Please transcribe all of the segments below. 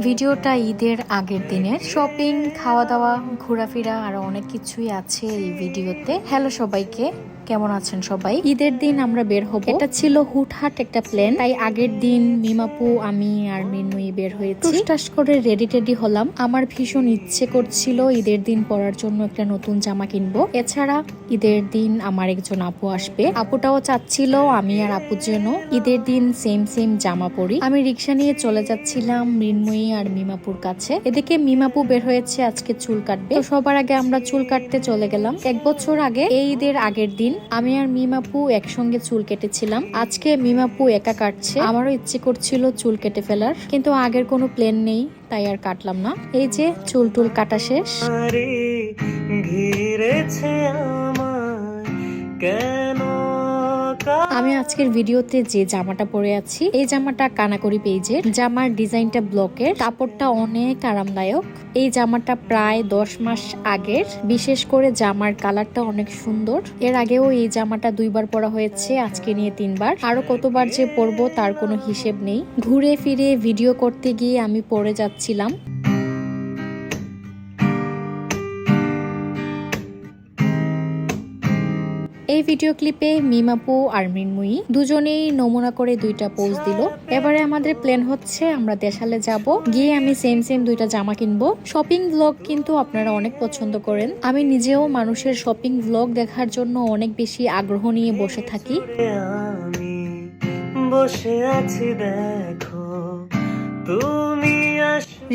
ভিডিওটা ঈদের আগের দিনের শপিং, খাওয়া দাওয়া, ঘোরাফেরা আর অনেক কিছুই আছে এই ভিডিওতে। হ্যালো সবাইকে, কেমন আছেন সবাই? ঈদের দিন আমরা বের হব, এটা ছিল হুটহাট একটা প্ল্যান। তাই আগের দিন মিমাপু, আমি আর মিনময়ী বের হয়েছি। টুসটাস করে রেডি টেডি হলাম। আমার ভীষণ ইচ্ছে করছিল ঈদের দিন পরার জন্য একটা নতুন জামা কিনবো। এছাড়া ঈদের দিন আমার একজন আপু আসবে, আপুটাও চাচ্ছিল আমি আর আপুর জন্য ঈদের দিন সেম সেম জামা পরি। আমি রিক্সা নিয়ে চলে যাচ্ছিলাম মৃন্ময়ী আর মিমাপুর কাছে। এদিকে মিমাপু বের হয়েছে আজকে চুল কাটবে, তো সবার আগে আমরা চুল কাটতে চলে গেলাম। 1 বছর আগে এই ঈদের আগের দিন আমি আর মিমাপু একসঙ্গে চুল কেটেছিলাম। আজকে মিমাপু একা কাটছে, আমারও ইচ্ছে করছিল চুল কেটে ফেলার, কিন্তু আগের কোনো প্ল্যান নেই, তাই আর কাটলাম না। এই যে চুল টুল কাটা শেষ। আমি আজকের ভিডিওতে যে জামাটা পরে আছি, এই জামাটা কানাকড়ি পেজের। জামার ডিজাইনটা ব্লকের, কাপড়টা অনেক আরামদায়ক। এই জামাটা প্রায় 10 মাস আগের। বিশেষ করে জামার কালারটা অনেক সুন্দর। এর আগেও এই জামাটা 2 বার পরা হয়েছে, আজকে নিয়ে 3 বার। আরো কতবার যে পরবো তার কোনো হিসেব নেই। ঘুরে ফিরে ভিডিও করতে গিয়ে আমি পরে যাচ্ছিলাম। এই ভিডিও ক্লিপে মিমাপু আর মৃন্ময়ী দুজনেই নমুনা করে 2টা পোজ দিল। এবারে আমাদের প্ল্যান হচ্ছে আমরা দেশালে যাব, গিয়ে আমি সেম সেম 2টা জামা কিনবো। শপিং ব্লগ কিন্তু আপনারা অনেক পছন্দ করেন। আমি নিজেও মানুষের শপিং ব্লগ দেখার জন্য অনেক বেশি আগ্রহ নিয়ে বসে থাকি। আমি বসে আছি, দেখো তুমি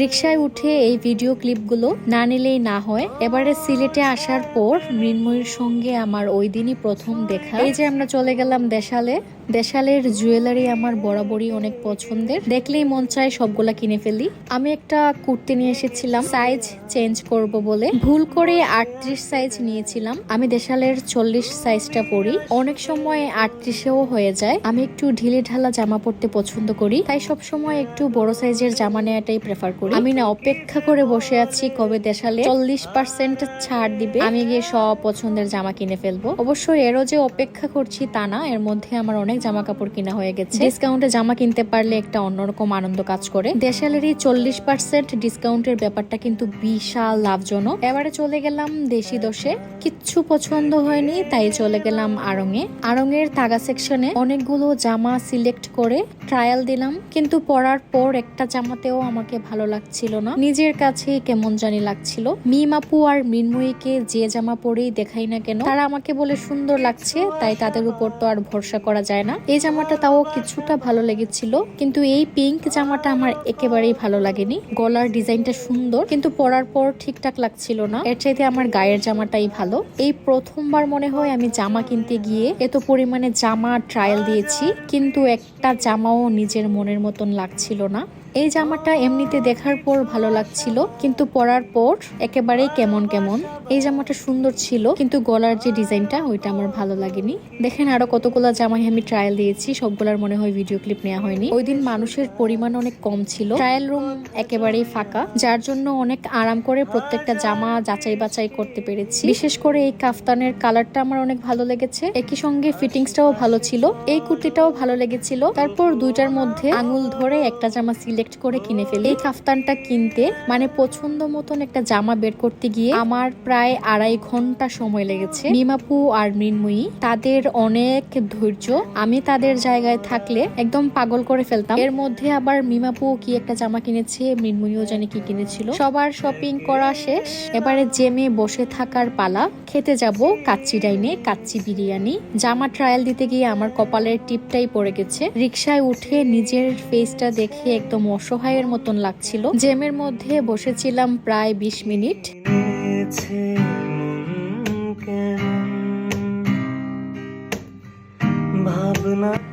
রিক্সায় উঠে এই ভিডিও ক্লিপগুলো না নিলেই না হয়। এবারে সিলেটে আসার পর মৃন্ময়ীর সঙ্গে আমার ওই দিনই প্রথম দেখা। এই যে আমরা চলে গেলাম দেশালে। দেশালের জুয়েলারি আমার বরাবরই অনেক পছন্দের, দেখলেই মন চায় সবগুলা কিনে ফেলি। আমি একটা কুর্তি নিয়ে এসেছিলাম সাইজ চেঞ্জ করব বলে, ভুল করে 38 সাইজ নিয়েছিলাম। আমি দেশালের 40 সাইজটা পরি, অনেক সময় 38এও হয়ে যায়। আমি একটু ঢিলে ঢালা জামা পরতে পছন্দ করি, তাই সব সময় একটু বড় সাইজের জামা নেওয়াটাই প্রেফার করি। আমি না অপেক্ষা করে বসে আছি কবে দেশালে 40% ছাড় দিবে, আমি গিয়ে সব পছন্দের জামা কিনে ফেলবো। অবশ্য এরও যে অপেক্ষা করছি তা না, এর মধ্যে আমার অনেক জামা কাপড় কিনা হয়ে গেছে। ডিসকাউন্টে জামা কিনতে পারলে একটা অন্যরকম আনন্দ কাজ করে। দেশালেরই 40% ডিসকাউন্টের ব্যাপারটা কিন্তু বিশাল লাভজনক। এবারে চলে গেলাম দেশি দোষে, কিচ্ছু পছন্দ হয়নি, তাই চলে গেলাম আড়ং-এ। আড়ং-এর তাগা সেকশনে অনেকগুলো জামা সিলেক্ট করে ট্রায়াল দিলাম, কিন্তু পরার পর একটা জামাতেও আমাকে ভালো লাগছিল না, নিজের কাছে কেমন জানি লাগছিল। মিমাপু আর মৃন্ময়ীকে যে জামা পরেই দেখাই না কেন তারা আমাকে বলে সুন্দর লাগছে, তাই তাদের উপর তো আর ভরসা করা যায় না। এই জামাটা তাও কিছুটা ভালো লেগেছিল, কিন্তু এই পিঙ্ক জামাটা আমার একেবারেই ভালো লাগেনি। গলার ডিজাইনটা সুন্দর, কিন্তু পরার পর ঠিকঠাক লাগছিল না। এর চাইতে আমার গায়ের জামাটাই ভালো। এই প্রথমবার মনে হয় আমি জামা কিনতে গিয়ে এত পরিমাণে জামা ট্রায়াল দিয়েছি, কিন্তু একটা জামাও নিজের মনের মতন লাগছিল না। এই জামাটা এমনিতে দেখার পর ভালো লাগছিল, কিন্তু পরার পর একেবারেই কেমন কেমন। এই জামাটা সুন্দর ছিল, কিন্তু গলার যে ডিজাইনটা ওইটা আমার ভালো লাগেনি। দেখেন আরো কতগুলা জামাই আমি ট্রায়াল দিয়েছি, সবগুলার মনে হয় ভিডিও ক্লিপ নেওয়া হয়নি। ওই দিন মানুষের পরিমাণ অনেক কম ছিল, ট্রায়াল রুম একেবারেই ফাঁকা, যার জন্য অনেক আরাম করে প্রত্যেকটা জামা যাচাই বাছাই করতে পেরেছি। বিশেষ করে এই কাফতানের কালারটা আমার অনেক ভালো লেগেছে, একই সঙ্গে ফিটিংসটাও ভালো ছিল। এই কুর্তিটাও ভালো লেগেছিল। তারপর 2টার মধ্যে আঙুল ধরে একটা জামা সিলেক্ট করে কিনে ফেলি। এই কাফতানটা কিনতে মানে পছন্দ মতন একটা জামা বের করতে গিয়ে আমার প্রায় 2.5 ঘন্টা সময় লেগেছে। মিমাপু আর মৃন্ময়ী তাদের অনেক ধৈর্য, আমি তাদের জায়গায় থাকলে একদম পাগল করে ফেলতাম। এর মধ্যে আবার মিমাপু কি একটা জামা কিনেছে, মৃন্ময়ীও জানি কি কিনেছিল। সবার শপিং করা শেষ, এবারে জেমে বসে থাকার পালা। খেতে যাব কাচ্চি ডাইনে, কাচ্চি বিরিয়ানি। জামা ট্রায়াল দিতে গিয়ে আমার কপালের টিপটাই পড়ে গেছে। রিক্সায় উঠে নিজের ফেসটা দেখে একদম অসহায়ের মতন লাগছিল। জেমের মধ্যে বসেছিলাম প্রায় 20 মিনিট।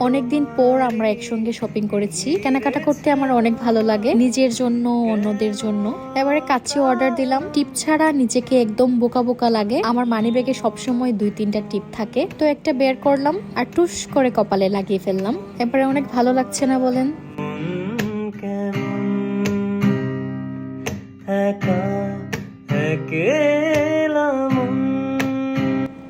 অনেকদিন পর আমরা একসঙ্গে শপিং করেছি। কেনাকাটা করতে আমার অনেক ভালো লাগে, নিজের জন্য, অন্যদের জন্য। এবারে কাচ্চি অর্ডার দিলাম। টিপ ছাড়া নিজেকে একদম বোকা বোকা লাগে। আমার মানি ব্যাগে সবসময় 2-3টা টিপ থাকে, তো একটা বের করলাম আর টুস করে কপালে লাগিয়ে ফেললাম। এবারে অনেক ভালো লাগছে না বলেন?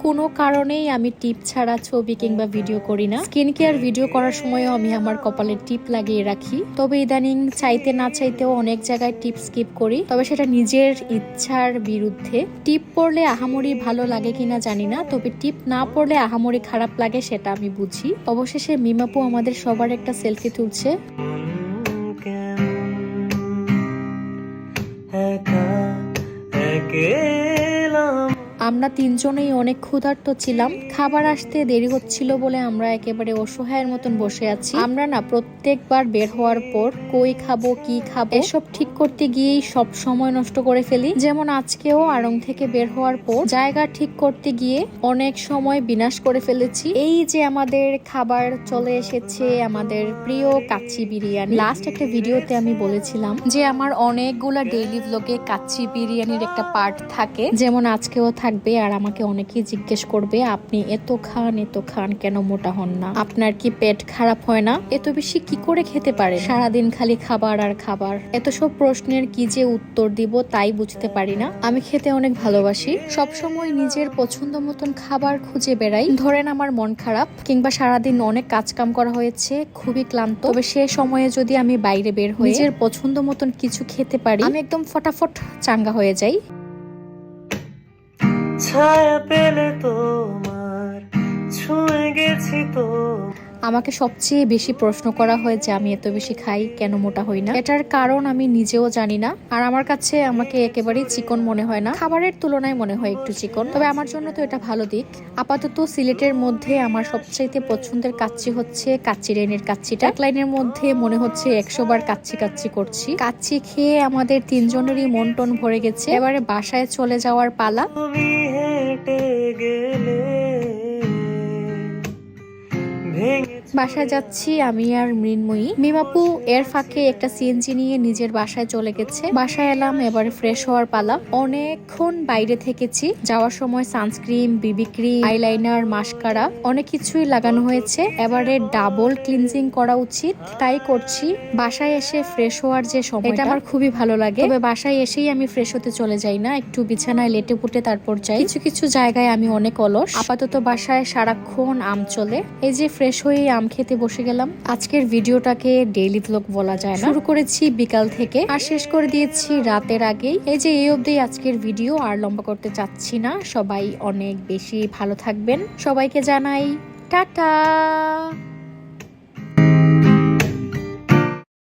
কোনো কারণেই আমি টিপ ছাড়া ছবি কিংবা ভিডিও করি না। স্কিন কেয়ার ভিডিও করার সময়ও আমি আমার কপালে টিপ লাগিয়ে রাখি। তবে ইদানিং চাইতে না চাইতেও অনেক জায়গায় টিপ স্কিপ করি, তবে সেটা নিজের ইচ্ছার বিরুদ্ধে। টিপ পরলে আহামরি ভালো লাগে কিনা জানি না, তবে টিপ না পরলে আহামরি খারাপ লাগে সেটা আমি বুঝি। অবশেষে মিমাপু আমাদের সবার একটা সেলফি তুলছে। আমরা তিনজনেই অনেক ক্ষুধার্ত ছিলাম। খাবার আসতে দেরি হচ্ছিল বলে আমরা একেবারে অসহায়ের মতন বসে আছি। আমরা না প্রত্যেকবার বের হওয়ার পর কই খাবো কি খাবো এসব ঠিক করতে গিয়েই সব সময় নষ্ট করে ফেলি। যেমন আজকেও আড়ং থেকে বের হওয়ার পর জায়গা ঠিক করতে গিয়ে অনেক সময় বিনাশ করে ফেলেছি। এই যে আমাদের খাবার চলে এসেছে, আমাদের প্রিয় কাচ্চি বিরিয়ানি। লাস্ট একটা ভিডিওতে আমি বলেছিলাম যে আমার অনেকগুলা ডেইলি ব্লগে কাচ্চি বিরিয়ানির একটা পার্ট থাকে, যেমন আজকেও থাকবে। আর আমাকে অনেকেই জিজ্ঞেস করবে আপনি এত খান কেন মোটা হন না, আপনার কি পেট খারাপ হয় না, এত বেশি কি করে খেতে পারে, সারাদিন খালি খাবার আর খাবার। এত সব প্রশ্নের কি যে উত্তর দিব তাই বুঝতে পারি না। আমি খেতে অনেক ভালোবাসি, সব সময় নিজের পছন্দ মতন খাবার খুঁজে বেড়াই। ধরেন আমার মন খারাপ কিংবা সারাদিন অনেক কাজ কাম করা হয়েছে, খুবই ক্লান্ত, তবে সে সময়ে যদি আমি বাইরে বের হয়ে নিজের পছন্দ মতন কিছু খেতে পারি আমি একদম ফটাফট চাঙ্গা হয়ে যাই। ছায়া পেলে তোমার ছুঁয়ে গেছি তো। আমাকে সবচেয়ে বেশি প্রশ্ন করা হয় যে আমি এত বেশি খাই কেন মোটা হই না। এটার কারণ আমি নিজেও জানি না। আর আমার কাছে আমাকে একেবারেই চিকন মনে হয় না, খাবারের তুলনায় মনে হয় একটু চিকন। তবে আমার জন্য তো এটা ভালো দিক। আপাতত সিলেটের মধ্যে আমার সবচাইতে পছন্দের কাচ্চি হচ্ছে কাচ্চি রেনের কাচ্চিটা। এক লাইনের মধ্যে মনে হচ্ছে 100 বার কাচ্চি করছি। কাচ্চি খেয়ে আমাদের তিনজনেরই মন টন ভরে গেছে। এবারে বাসায় চলে যাওয়ার পালা। বাসায় যাচ্ছি আমি আর মৃন্ময়ী। মিমাপু এর ফাঁকে একটা সিএনজি নিয়ে নিজের বাসায় চলে গেছে। বাসায় এলাম, এবারে ফ্রেশ হওয়ার পালা। অনেকক্ষণ বাইরে থেকেছি। যাওয়ার সময় সানস্ক্রিন, বিবি ক্রিম, আইলাইনার, মাস্কারা অনেক কিছুই লাগানো হয়েছে। এবারে ডাবল ক্লিনজিং করা উচিত, তাই করছি। বাসায় এসে ফ্রেশ হওয়ার যে সময় এটা আমার খুবই ভালো লাগে। তবে বাসায় এসেই আমি ফ্রেশ হতে চলে যাই না, একটু বিছানায় লেটে পুটে তারপর যাই। কিছু কিছু জায়গায় আমি অনেক অলস। আপাতত বাসায় সারাক্ষণ আম চলে। এই যে ফ্রেশ হয়ে আম খেতে বসে গেলাম। আজকের ভিডিওটাকে ডেইলি ব্লগ বলা যায় না, শুরু করেছি বিকাল থেকে আর শেষ করে দিয়েছি রাতের আগেই। এই যে এই অবধি আজকের ভিডিও, আর লম্বা করতে চাচ্ছি না। সবাই অনেক বেশি ভালো থাকবেন, সবাইকে জানাই টাটা।